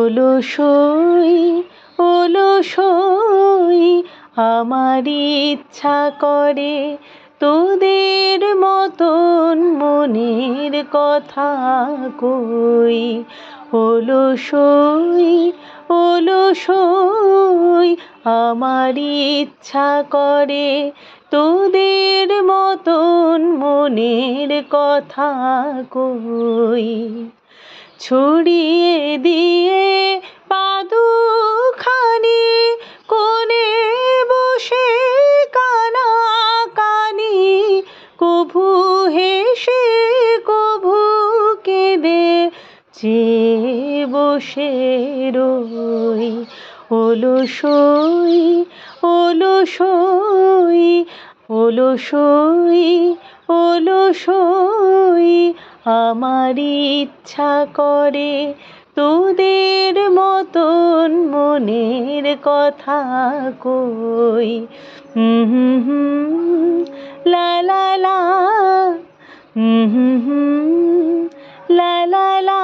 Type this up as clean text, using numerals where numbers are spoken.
অলসই অলসই আমার ইচ্ছা করে তোদের মতন মনের কথা কই। অলসই অলসই আমার ইচ্ছা করে তোদের মতন মনের কথা কই। ছড়িয়ে দিয়ে পাদুখানি কোণে বসে কানাকানি, কভু হেসে কভু কেঁদে চেয়ে বসে রই। অলসই অলসই অলসই অলসই আমার ইচ্ছা করে তোদের মতন মনের কথা কই। লা লা লা লা লা লা।